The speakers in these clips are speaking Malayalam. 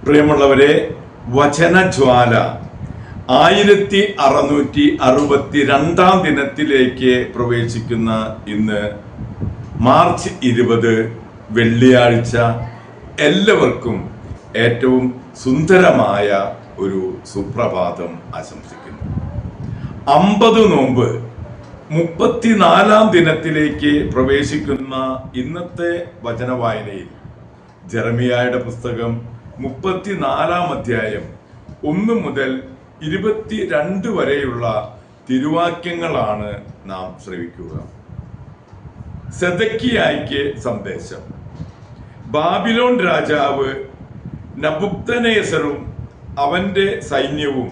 പ്രിയമുള്ളവരെ, വചനജ്വാല 1662 ദിനത്തിലേക്ക് പ്രവേശിക്കുന്ന ഇന്ന് മാർച്ച് 20 വെള്ളിയാഴ്ച എല്ലാവർക്കും ഏറ്റവും സുന്ദരമായ ഒരു സുപ്രഭാതം ആശംസിക്കുന്നു. 50 നോമ്പ് 34 ദിനത്തിലേക്ക് പ്രവേശിക്കുന്ന ഇന്നത്തെ വചനവായനയിൽ ജെറമിയായുടെ പുസ്തകം 34 അധ്യായം 1 മുതൽ 22 വരെയുള്ള തിരുവാക്യങ്ങളാണ് നാം ശ്രവിക്കുക. സെദക്കിയായ്ക്ക് സന്ദേശം. ബാബിലോൺ രാജാവ് നബുക്കദ്നേസറും അവന്റെ സൈന്യവും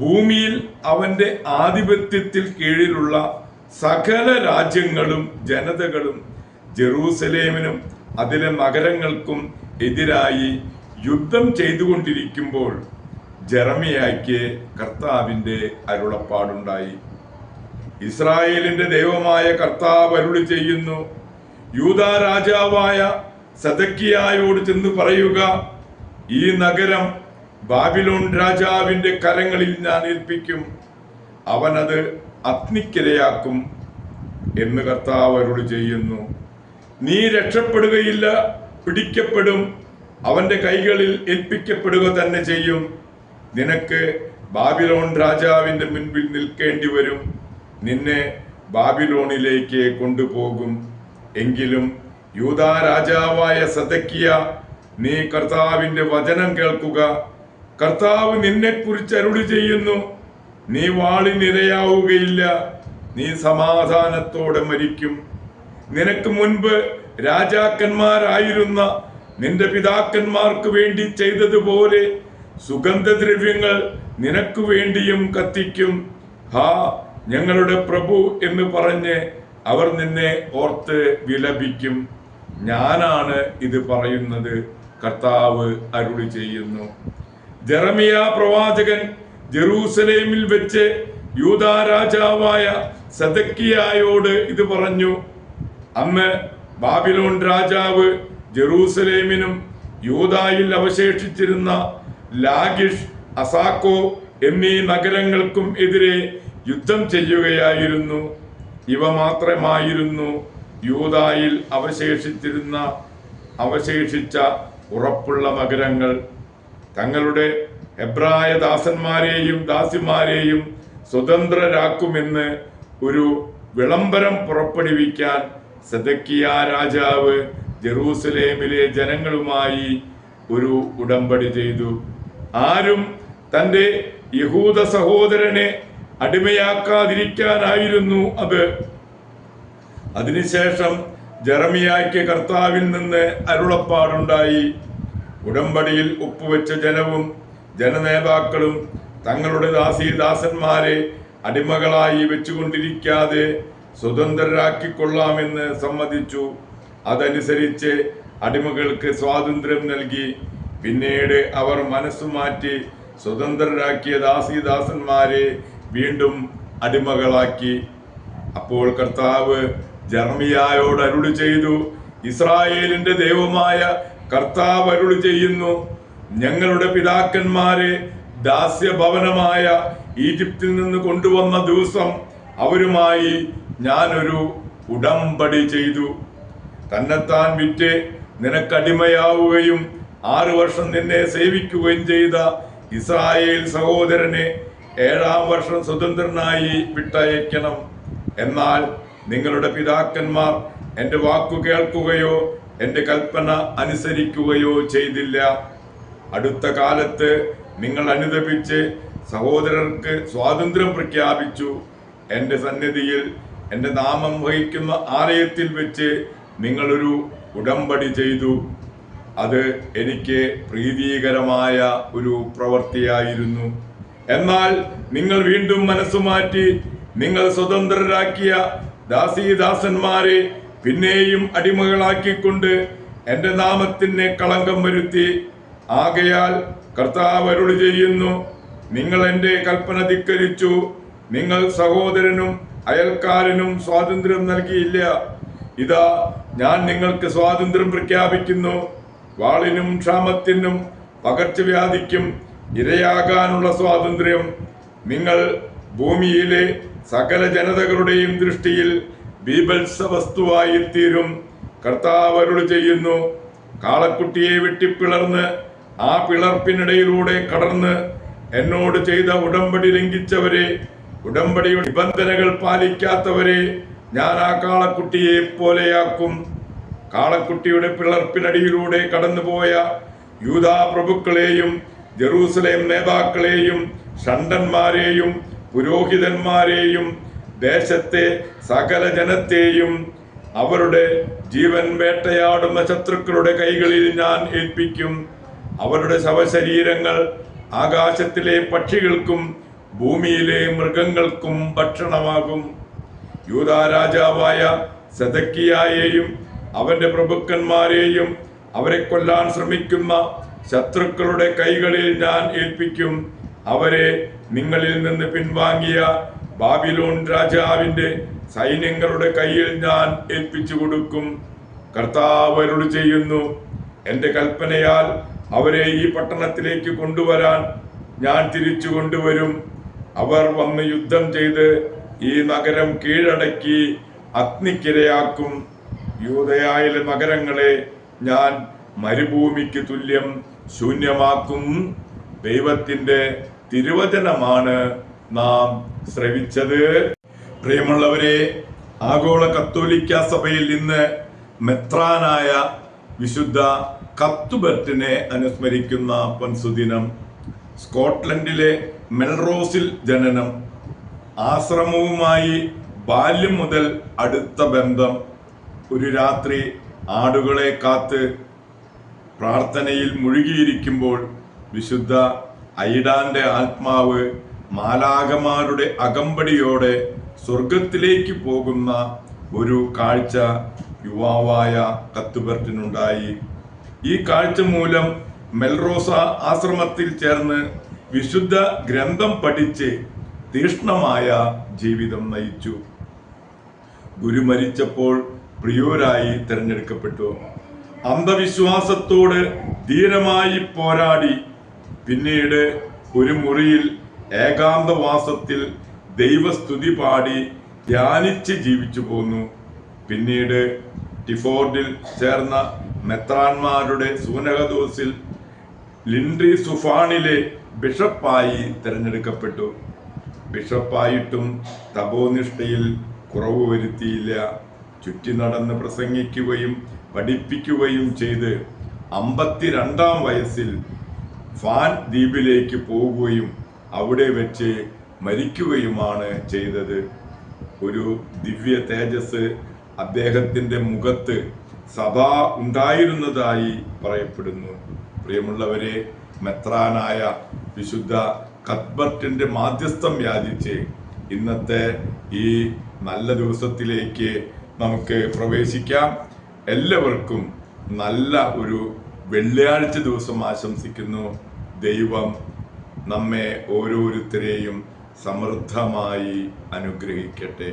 ഭൂമിയിൽ അവന്റെ ആധിപത്യത്തിൽ കീഴിലുള്ള സകല രാജ്യങ്ങളും ജനതകളും ജെറൂസലേമിനും അതിലെ നഗരങ്ങൾക്കും എതിരായി യുദ്ധം ചെയ്തുകൊണ്ടിരിക്കുമ്പോൾ ജെറമിയായ്ക്ക് കർത്താവിന്റെ അരുളപ്പാടുണ്ടായി. ഇസ്രായേലിന്റെ ദൈവമായ കർത്താവ് അരുളി ചെയ്യുന്നു, യൂദാ രാജാവായ സെദക്കിയായോട് ചെന്ന് പറയുക, ഈ നഗരം ബാബിലോൺ രാജാവിന്റെ കരങ്ങളിൽ ഞാൻ ഏൽപ്പിക്കും, അവനത് അഗ്നിക്കിരയാക്കും എന്ന് കർത്താവ് അരുളി ചെയ്യുന്നു. നീ രക്ഷപ്പെടുകയില്ല, പിടിക്കപ്പെടും, അവന്റെ കൈകളിൽ ഏൽപ്പിക്കപ്പെടുക തന്നെ ചെയ്യും. നിനക്ക് ബാബിലോൺ രാജാവിന്റെ മുൻപിൽ നിൽക്കേണ്ടി വരും, നിന്നെ ബാബിലോണിലേക്ക് കൊണ്ടുപോകും. എങ്കിലും യൂദാ രാജാവായ സെദക്കിയ, നീ കർത്താവിന്റെ വചനം കേൾക്കുക. കർത്താവ് നിന്നെ കുറിച്ച് അരുളി ചെയ്യുന്നു, നീ വാളിനിരയാവുകയില്ല, നീ സമാധാനത്തോടെ മരിക്കും. നിനക്ക് മുൻപ് രാജാക്കന്മാരായിരുന്ന നിന്റെ പിതാക്കന്മാർക്ക് വേണ്ടി ചെയ്തതുപോലെ സുഗന്ധദ്രവ്യങ്ങൾ നിനക്ക് വേണ്ടിയും കത്തിക്കും. ഹാ, ഞങ്ങളുടെ പ്രഭു എന്ന് പറഞ്ഞ് അവർ നിന്നെ ഓർത്ത് വിലപിക്കും. ഞാനാണ് ഇത് പറയുന്നത്, കർത്താവ് അരുളി ചെയ്യുന്നു. ജെറമിയ പ്രവാചകൻ ജെറൂസലേമിൽ വെച്ച് യൂദാ രാജാവായ സെദക്കിയായോട് ഇത് പറഞ്ഞു. അന്ന് ബാബിലോൺ രാജാവ് ജെറൂസലേമിനും യൂദായിൽ അവശേഷിച്ചിരുന്ന ലാഗിഷ്, അസാക്കോ എന്നീ നഗരങ്ങൾക്കും എതിരെ യുദ്ധം ചെയ്യുകയായിരുന്നു. ഇവ മാത്രമായിരുന്നു യൂദായിൽ അവശേഷിച്ച ഉറപ്പുള്ള നഗരങ്ങൾ. തങ്ങളുടെ എബ്രായ ദാസന്മാരെയും ദാസിമാരെയും സ്വതന്ത്രരാക്കുമെന്ന് ഒരു വിളംബരം പുറപ്പെടുവിക്കാൻ സെദക്കിയ രാജാവ് ജെറൂസലേമിലെ ജനങ്ങളുമായി ഒരു ഉടമ്പടി ചെയ്തു. ആരും തന്റെ യഹൂദ സഹോദരനെ അടിമയാക്കാതിരിക്കാനായിരുന്നു അത്. അതിനുശേഷം ജെറമിയായ്ക്ക് കർത്താവിൽ നിന്ന് അരുളപ്പാടുണ്ടായി. ഉടമ്പടിയിൽ ഒപ്പുവെച്ച ജനവും ജനനേതാക്കളും തങ്ങളുടെ ദാസന്മാരെ അടിമകളായി വെച്ചുകൊണ്ടിരിക്കാതെ സ്വതന്ത്രരാക്കിക്കൊള്ളാമെന്ന് സമ്മതിച്ചു. അതനുസരിച്ച് അടിമകൾക്ക് സ്വാതന്ത്ര്യം നൽകി. പിന്നീട് അവർ മനസ്സുമാറ്റി സ്വതന്ത്രരാക്കിയ ദാസന്മാരെ വീണ്ടും അടിമകളാക്കി. അപ്പോൾ കർത്താവ് ജെറമിയായോട് അരുളി ചെയ്തു, ഇസ്രായേലിന്റെ ദൈവമായ കർത്താവ് അരുളി ചെയ്യുന്നു, ഞങ്ങളുടെ പിതാക്കന്മാരെ ദാസ്യഭവനമായ ഈജിപ്തിൽ നിന്ന് കൊണ്ടുവന്ന ദിവസം അവരുമായി ഞാനൊരു ഉടമ്പടി ചെയ്തു. തന്നെത്താൻ വിറ്റ് നിനക്കടിമയാവുകയും 6 വർഷം നിന്നെ സേവിക്കുകയും ചെയ്ത ഇസ്രായേൽ സഹോദരനെ 7-ാം വർഷം സ്വതന്ത്രനായി വിട്ടയക്കണം. എന്നാൽ നിങ്ങളുടെ പിതാക്കന്മാർ എൻ്റെ വാക്കു കേൾക്കുകയോ എൻ്റെ കൽപ്പന അനുസരിക്കുകയോ ചെയ്തില്ല. അടുത്ത കാലത്ത് നിങ്ങൾ അനുതപിച്ച് സഹോദരർക്ക് സ്വാതന്ത്ര്യം പ്രഖ്യാപിച്ചു. എൻ്റെ സന്നിധിയിൽ എൻ്റെ നാമം വഹിക്കുന്ന ആലയത്തിൽ വെച്ച് നിങ്ങളൊരു ഉടമ്പടി ചെയ്തു. അത് എനിക്ക് പ്രീതികരമായ ഒരു പ്രവൃത്തിയായിരുന്നു. എന്നാൽ നിങ്ങൾ വീണ്ടും മനസ്സുമാറ്റി നിങ്ങൾ സ്വതന്ത്രരാക്കിയ ദാസന്മാരെ പിന്നെയും അടിമകളാക്കിക്കൊണ്ട് എൻ്റെ നാമത്തിന് കളങ്കം വരുത്തി. ആകയാൽ കർത്താവ് അരുളി ചെയ്യുന്നു, നിങ്ങൾ എൻ്റെ കൽപ്പന ധിക്കരിച്ചു. നിങ്ങൾ സഹോദരനും അയൽക്കാരനും സ്വാതന്ത്ര്യം നൽകിയില്ല. ഇതാ, ഞാൻ നിങ്ങൾക്ക് സ്വാതന്ത്ര്യം പ്രഖ്യാപിക്കുന്നു. വാളിനും ക്ഷാമത്തിനും പകർച്ചവ്യാധിക്കും ഇരയാകാനുള്ള സ്വാതന്ത്ര്യം. നിങ്ങൾ ഭൂമിയിലെ സകല ജനതകളുടെയും ദൃഷ്ടിയിൽ ബീഭത്സ വസ്തുവായി തീരും. കർത്താവ് അരുളി ചെയ്യുന്നു, കാളക്കുട്ടിയെ വെട്ടിപ്പിളർന്ന് ആ പിളർപ്പിനിടയിലൂടെ കടന്ന് എന്നോട് ചെയ്ത ഉടമ്പടി ലംഘിച്ചവരെ, ഉടമ്പടിയുടെ നിബന്ധനകൾ പാലിക്കാത്തവരെ ഞാൻ ആ കാളക്കുട്ടിയെ പോലെയാക്കും. കാളക്കുട്ടിയുടെ പിളർപ്പിനടിയിലൂടെ കടന്നുപോയ യൂദാ പ്രഭുക്കളെയും ജെറൂസലേം നേതാക്കളെയും ഷണ്ഡന്മാരെയും പുരോഹിതന്മാരെയും ദേശത്തെ സകല ജനത്തെയും അവരുടെ ജീവൻ വേട്ടയാടുന്ന ശത്രുക്കളുടെ കൈകളിൽ ഞാൻ ഏൽപ്പിക്കും. അവരുടെ ശവശരീരങ്ങൾ ആകാശത്തിലെ പക്ഷികൾക്കും ഭൂമിയിലെ മൃഗങ്ങൾക്കും ഭക്ഷണമാകും. യൂദാ രാജാവായ സെദക്കിയായെയും അവന്റെ പ്രഭുക്കന്മാരെയും അവരെ കൊല്ലാൻ ശ്രമിക്കുന്ന ശത്രുക്കളുടെ കൈകളിൽ ഞാൻ ഏൽപ്പിക്കും. അവരെ നിങ്ങളിൽ നിന്ന് പിൻവാങ്ങിയ ബാബിലോൺ രാജാവിന്റെ സൈന്യങ്ങളുടെ കയ്യിൽ ഞാൻ ഏൽപ്പിച്ചു കൊടുക്കും. കർത്താവ് അരുളി ചെയ്യുന്നു, എന്റെ കൽപ്പനയാൽ അവരെ ഈ പട്ടണത്തിലേക്ക് കൊണ്ടുവരാൻ ഞാൻ തിരിച്ചു കൊണ്ടുവരും. അവർ വന്ന് യുദ്ധം ചെയ്ത് ഈ നഗരം കീഴടക്കി അഗ്നിക്കിരയാക്കും. യൂദയായിലെ നഗരങ്ങളെ ഞാൻ മരുഭൂമിക്ക് തുല്യം ശൂന്യമാക്കും. ദൈവത്തിന്റെ തിരുവചനമാണ് നാം ശ്രവിച്ചത്. പ്രിയമുള്ളവരെ, ആഗോള കത്തോലിക്ക സഭയിൽ ഇന്ന് മെത്രാനായ വിശുദ്ധ കത്തുബർട്ടിനെ അനുസ്മരിക്കുന്ന പൊൻസുദിനം. സ്കോട്ട്ലൻഡിലെ മെൽറോസിൽ ജനനം, ആശ്രമവുമായി ബാല്യം മുതൽ അടുത്ത ബന്ധം. ഒരു രാത്രി ആടുകളെ കാത്ത് പ്രാർത്ഥനയിൽ മുഴുകിയിരിക്കുമ്പോൾ വിശുദ്ധ ഐഡാന്റെ ആത്മാവ് മാലാഖമാരുടെ അകമ്പടിയോടെ സ്വർഗത്തിലേക്ക് പോകുന്ന ഒരു കാഴ്ച യുവാവായ കത്തുബർട്ടിനുണ്ടായി. ഈ കാഴ്ച മൂലം മെൽറോസ ആശ്രമത്തിൽ ചേർന്ന് വിശുദ്ധ ഗ്രന്ഥം പഠിച്ച് തീഷ്ണമായ ജീവിതം നയിച്ചു. ഗുരു മരിച്ചപ്പോൾ പ്രിയോരായി തിരഞ്ഞെടുക്കപ്പെട്ടു. അന്ധവിശ്വാസത്തോട് ധീരമായി പോരാടി. പിന്നീട് ഒരു മുറിയിൽ ഏകാന്തവാസത്തിൽ ദൈവസ്തുതി പാടി ധ്യാനിച്ച് ജീവിച്ചു പോന്നു. പിന്നീട് ടിഫോർഡിൽ ചേർന്ന മെത്രാന്മാരുടെ സൂനകദോസിൽ ലിൻഡ്രി സുഫാണിലെ ബിഷപ്പായി തിരഞ്ഞെടുക്കപ്പെട്ടു. ബിഷപ്പായിട്ടും തപോനിഷ്ഠയിൽ കുറവ് വരുത്തിയില്ല. ചുറ്റി നടന്ന് പ്രസംഗിക്കുകയും പഠിപ്പിക്കുകയും ചെയ്ത് 52-ാം വയസ്സിൽ ഫാൻ ദ്വീപിലേക്ക് പോവുകയും അവിടെ വെച്ച് മരിക്കുകയുമാണ് ചെയ്തത്. ഒരു ദിവ്യ തേജസ് അദ്ദേഹത്തിന്റെ മുഖത്ത് സദാ ഉണ്ടായിരുന്നതായി പറയപ്പെടുന്നു. പ്രിയമുള്ളവരെ, മെത്രാനായ വിശുദ്ധ കത്ബർട്ടിന്റെ മാധ്യസ്ഥം യാചിച്ച് ഇന്നത്തെ ഈ നല്ല ദിവസത്തിലേക്ക് നമുക്ക് പ്രവേശിക്കാം. എല്ലാവർക്കും നല്ല ഒരു വെള്ളിയാഴ്ച ദിവസം ആശംസിക്കുന്നു. ദൈവം നമ്മെ ഓരോരുത്തരെയും സമൃദ്ധമായി അനുഗ്രഹിക്കട്ടെ.